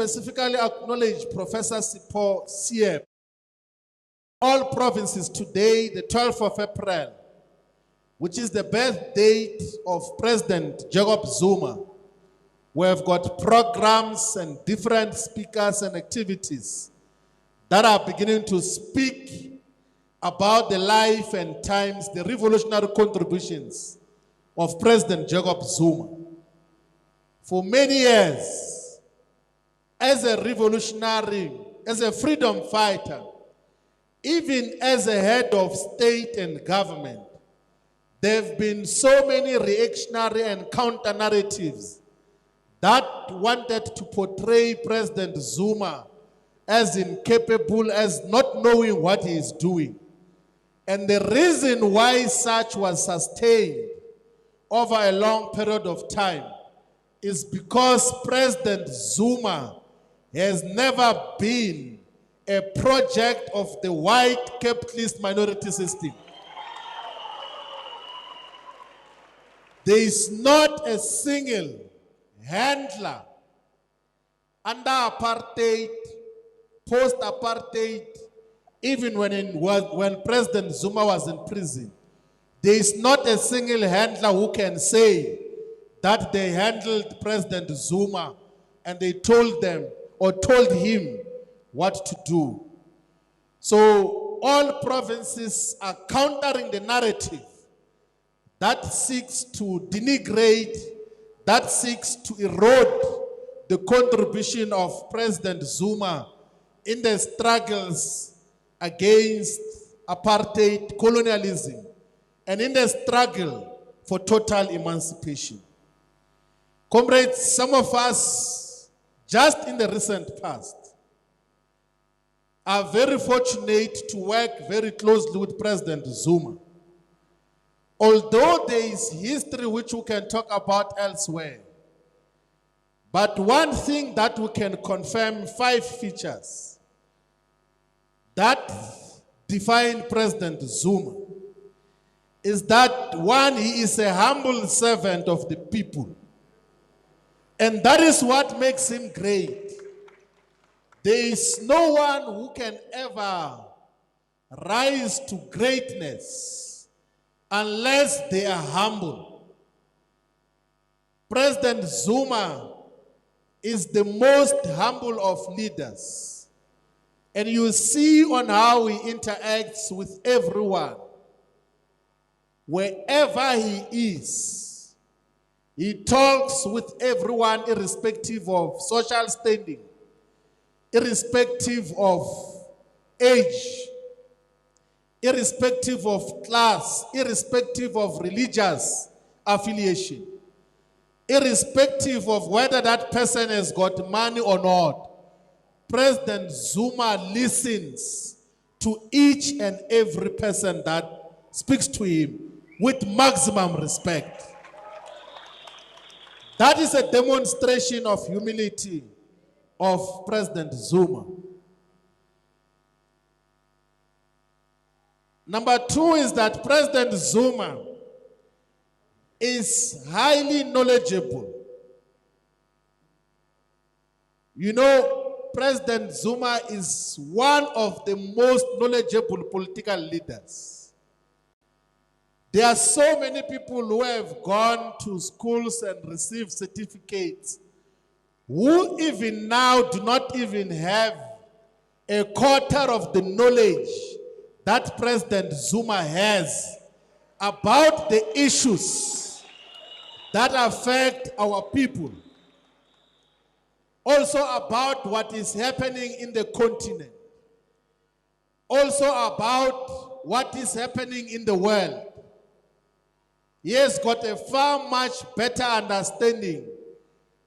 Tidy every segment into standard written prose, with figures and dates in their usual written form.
specifically acknowledge Professor Sipho Siep. All provinces today, the 12th of April, which is the birth date of President Jacob Zuma, we have got programs and different speakers and activities that are beginning to speak about the life and times, the revolutionary contributions of President Jacob Zuma. For many years, as a revolutionary, as a freedom fighter, even as a head of state and government, there have been so many reactionary and counter-narratives that wanted to portray President Zuma as incapable, as not knowing what he is doing. And the reason why such was sustained over a long period of time is because President Zuma has never been a project of the white capitalist minority system. There is not a single handler under apartheid, post-apartheid, even when President Zuma was in prison. There is not a single handler who can say that they handled President Zuma and they told them or told him what to do. So all provinces are countering the narrative that seeks to denigrate, that seeks to erode the contribution of President Zuma in the struggles against apartheid, colonialism, and in the struggle for total emancipation. Comrades, some of us, just in the recent past, are very fortunate to work very closely with President Zuma. Although there is history which we can talk about elsewhere, but one thing that we can confirm, 5 features that define President Zuma, is that 1, he is a humble servant of the people. And that is what makes him great. There is no one who can ever rise to greatness unless they are humble. President Zuma is the most humble of leaders. And you see on how he interacts with everyone. Wherever he is, he talks with everyone irrespective of social standing, irrespective of age, irrespective of class, irrespective of religious affiliation, irrespective of whether that person has got money or not. President Zuma listens to each and every person that speaks to him with maximum respect. That is a demonstration of humility of President Zuma. Number 2 is that President Zuma is highly knowledgeable. You know, President Zuma is one of the most knowledgeable political leaders. There are so many people who have gone to schools and received certificates who even now do not even have a quarter of the knowledge that President Zuma has about the issues that affect our people. Also about what is happening in the continent. Also about what is happening in the world. He has got a far much better understanding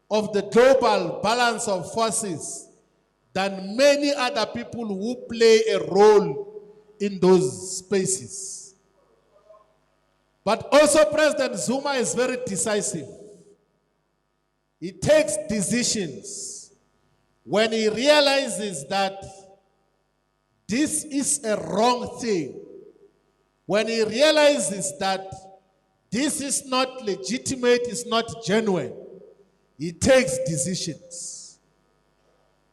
of the global balance of forces than many other people who play a role in those spaces. But also President Zuma is very decisive. He takes decisions when he realizes that this is a wrong thing, when he realizes that this is not legitimate, it's not genuine, he takes decisions.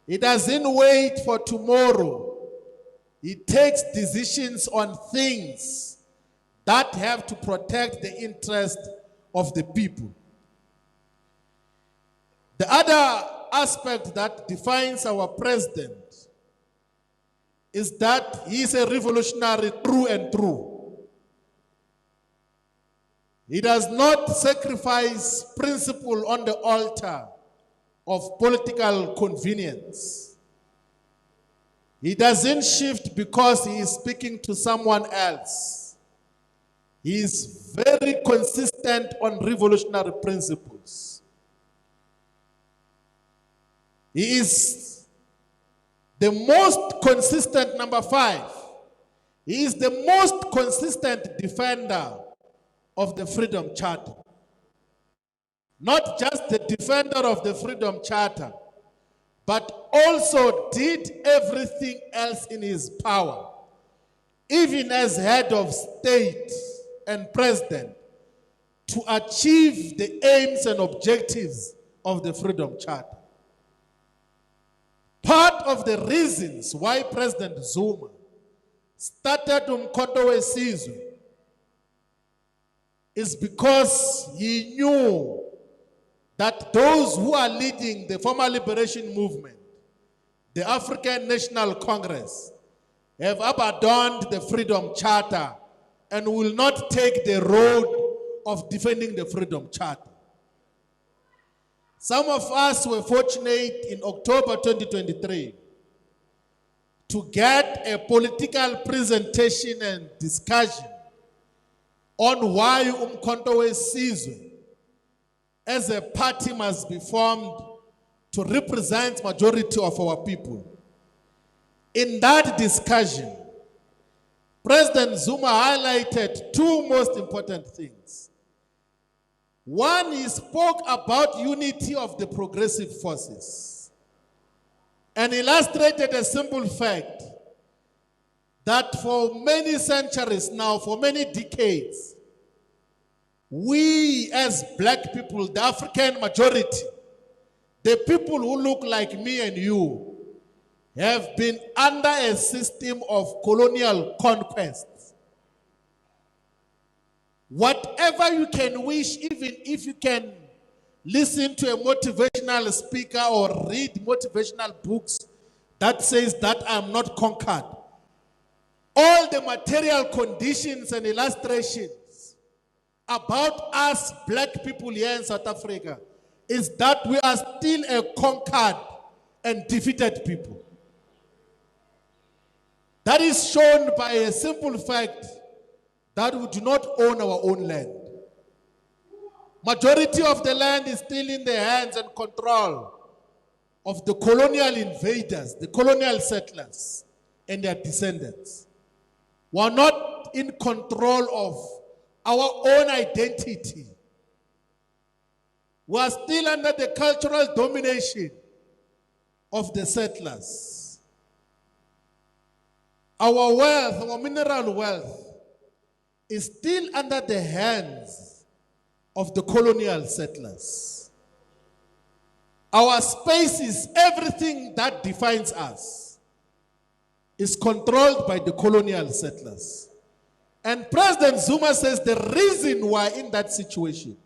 He doesn't wait for tomorrow. He takes decisions on things that have to protect the interest of the people. The other aspect that defines our president is that he is a revolutionary through and through. He does not sacrifice principle on the altar of political convenience. He doesn't shift because he is speaking to someone else. He is very consistent on revolutionary principles. He is the most consistent, number 5. He is the most consistent defender of the Freedom Charter. Not just the defender of the Freedom Charter, but also did everything else in his power, even as head of state and president, to achieve the aims and objectives of the Freedom Charter. Part of the reasons why President Zuma started Umkhonto weSizwe is because he knew that those who are leading the former liberation movement, the African National Congress, have abandoned the Freedom Charter and will not take the road of defending the Freedom Charter. Some of us were fortunate in October 2023 to get a political presentation and discussion on why Umkhonto weSizwe as a party must be formed to represent majority of our people. In that discussion, President Zuma highlighted 2 most important things. One, he spoke about unity of the progressive forces and illustrated a simple fact that for many centuries now, for many decades, we as black people, the African majority, the people who look like me and you, have been under a system of colonial conquest. Whatever you can wish, even if you can listen to a motivational speaker or read motivational books that says that I'm not conquered, all the material conditions and illustrations about us black people here in South Africa is that we are still a conquered and defeated people. That is shown by a simple fact that we do not own our own land. Majority of the land is still in the hands and control of the colonial invaders, the colonial settlers, and their descendants. We are not in control of our own identity. We are still under the cultural domination of the settlers. Our wealth, our mineral wealth, is still under the hands of the colonial settlers. Our spaces, everything that defines us, is controlled by the colonial settlers. And President Zuma says the reason why in that situation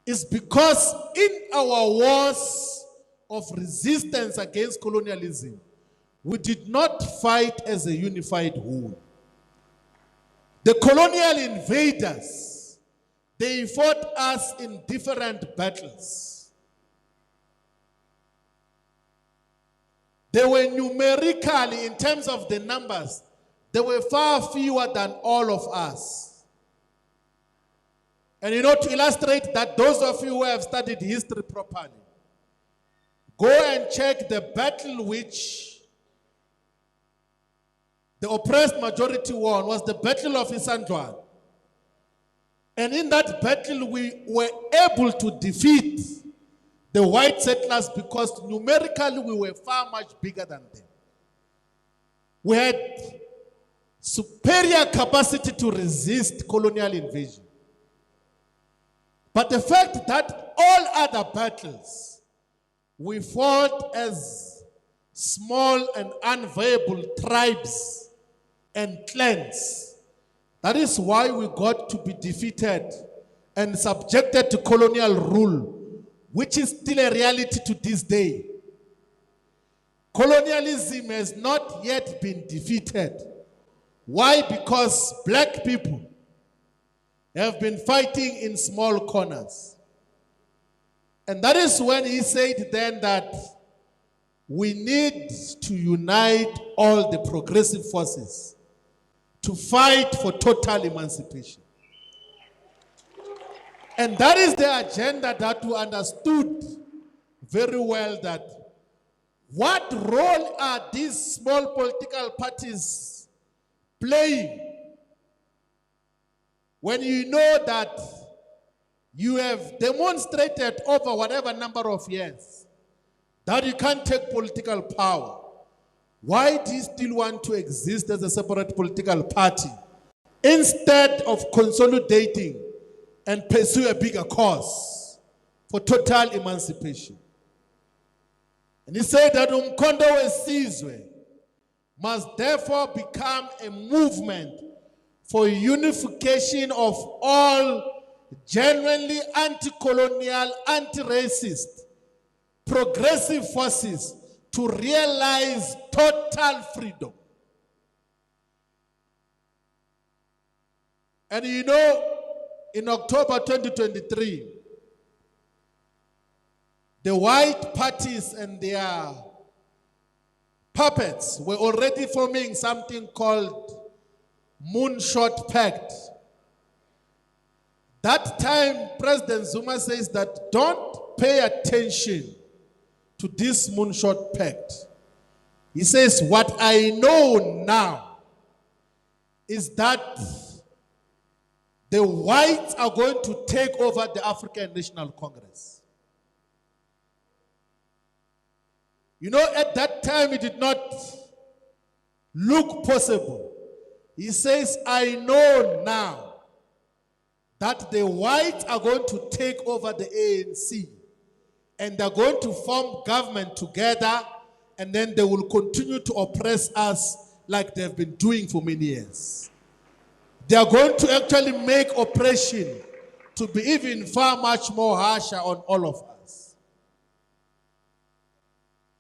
is because in our wars of resistance against colonialism, we did not fight as a unified whole. The colonial invaders, they fought us in different battles. They were numerically, in terms of the numbers, they were far fewer than all of us. And to illustrate that, those of you who have studied history properly, go and check the battle which the oppressed majority won was the Battle of Isandlwana. And in that battle, we were able to defeat the white settlers because numerically we were far much bigger than them. We had superior capacity to resist colonial invasion. But the fact that all other battles we fought as small and unviable tribes and clans. That is why we got to be defeated and subjected to colonial rule, which is still a reality to this day. Colonialism has not yet been defeated. Why? Because black people have been fighting in small corners. And that is when he said then that we need to unite all the progressive forces to fight for total emancipation. And that is the agenda that we understood very well, that what role are these small political parties playing when you know that you have demonstrated over whatever number of years that you can't take political power? Why do you still want to exist as a separate political party instead of consolidating and pursue a bigger cause for total emancipation? And he said that Umkhonto weSizwe must therefore become a movement for unification of all genuinely anti-colonial, anti-racist, progressive forces to realize total freedom. And you know, in October 2023, the white parties and their puppets were already forming something called Moonshot Pact. That time, President Zuma says that don't pay attention to this Moonshot Pact. He says, what I know now is that the whites are going to take over the African National Congress. You know, at that time, it did not look possible. He says, I know now that the whites are going to take over the ANC and they're going to form government together, and then they will continue to oppress us like they've been doing for many years. They are going to actually make oppression to be even far much more harsher on all of us.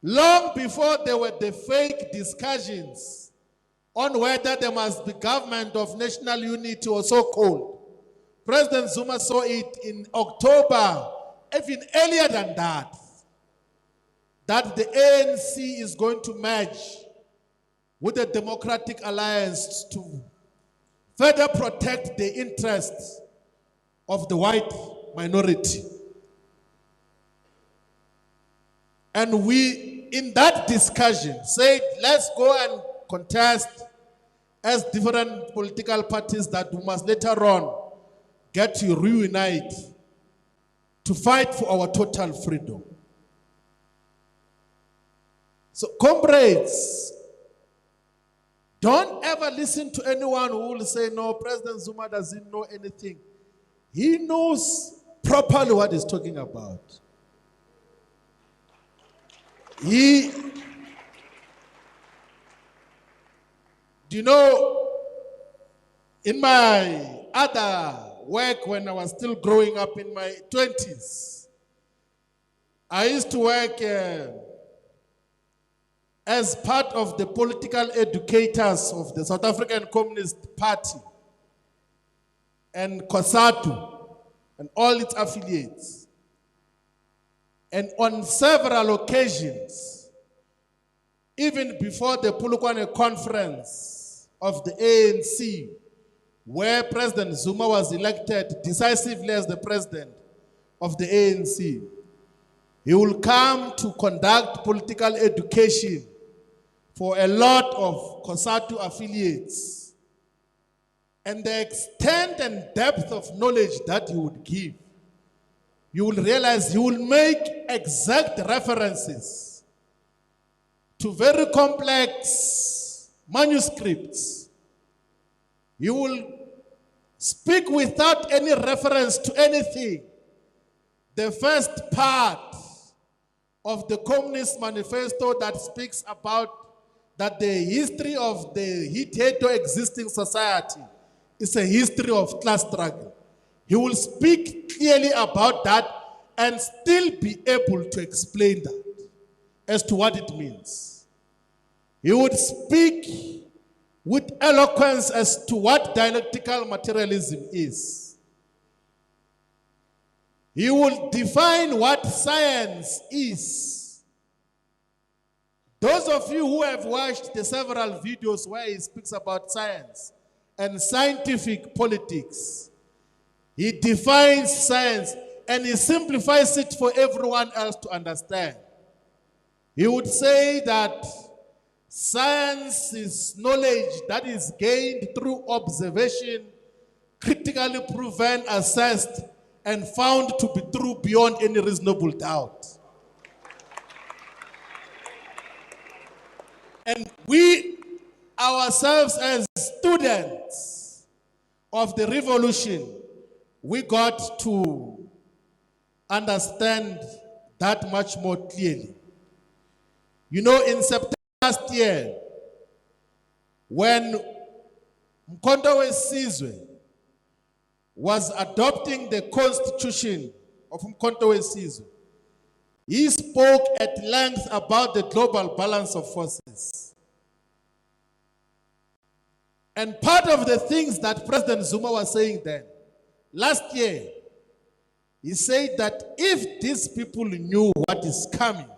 Long before there were the fake discussions on whether there must be government of national unity or so-called, President Zuma saw it in October, even earlier than that the ANC is going to merge with the Democratic Alliance to further protect the interests of the white minority. And we, in that discussion, said, let's go and contest as different political parties that we must later on get to reunite to fight for our total freedom. So, comrades, don't ever listen to anyone who will say, no, President Zuma doesn't know anything. He knows properly what he's talking about. Do you know, in my other work when I was still growing up in my 20s, I used to work as part of the political educators of the South African Communist Party and COSATU and all its affiliates. And on several occasions, even before the Polokwane conference of the ANC, where President Zuma was elected decisively as the president of the ANC, he will come to conduct political education for a lot of COSATU affiliates. And the extent and depth of knowledge that he would give, you will realize he will make exact references to very complex manuscripts. He will speak without any reference to anything. The first part of the Communist Manifesto that speaks about that the history of the hitherto existing society is a history of class struggle. He will speak clearly about that and still be able to explain that as to what it means. He would speak with eloquence as to what dialectical materialism is. He will define what science is. Those of you who have watched the several videos where he speaks about science and scientific politics, he defines science and he simplifies it for everyone else to understand. He would say that science is knowledge that is gained through observation, critically proven, assessed, and found to be true beyond any reasonable doubt. And we ourselves as students of the revolution, we got to understand that much more clearly. You know, in September last year, when Mkhonto weSizwe was adopting the constitution of Mkhonto weSizwe, he spoke at length about the global balance of forces. And part of the things that President Zuma was saying then, last year, he said that if these people knew what is coming,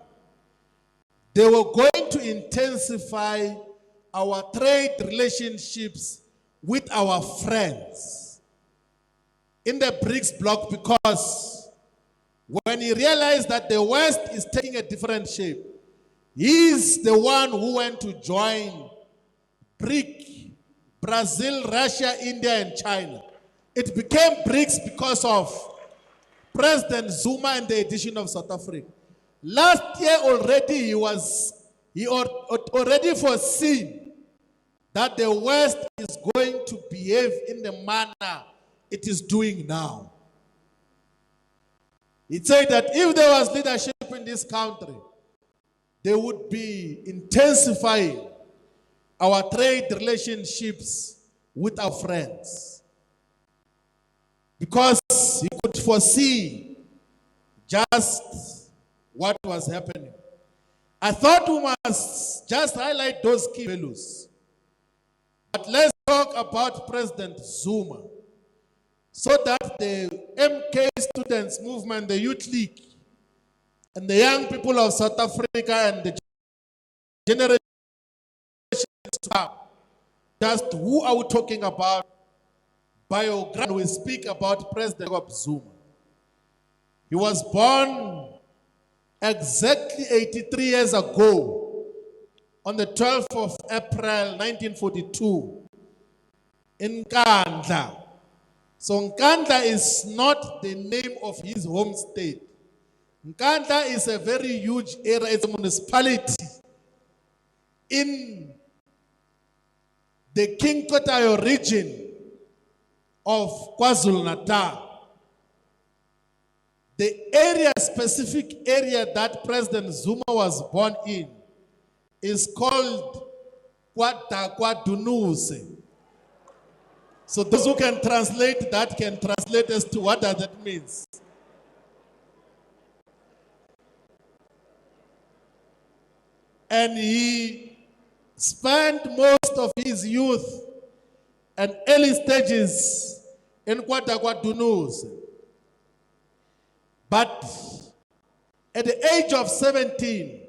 they were going to intensify our trade relationships with our friends in the BRICS bloc, because when he realized that the West is taking a different shape, he's the one who went to join BRIC, Brazil, Russia, India, and China. It became BRICS because of President Zuma and the addition of South Africa. Last year already he already foreseen that the West is going to behave in the manner it is doing now. He said that if there was leadership in this country, they would be intensifying our trade relationships with our friends, because he could foresee just what was happening. I thought we must just highlight those key values. But let's talk about President Zuma, so that the MK Students Movement, the Youth League, and the young people of South Africa and the generations to come, just who are we talking about? Biography, we speak about President Jacob Zuma. He was born exactly 83 years ago, on the 12th of April, 1942, in Nkandla. So Nkandla is not the name of his home state. Nkandla is a very huge area. It's a municipality in the King Kotayo region of KwaZulu-Natal. The area, specific area that President Zuma was born in is called KwaDakwaDunuse. So those who can translate that can translate as to what does that means. And he spent most of his youth and early stages in KwaDakwaDunuse. But at the age of 17,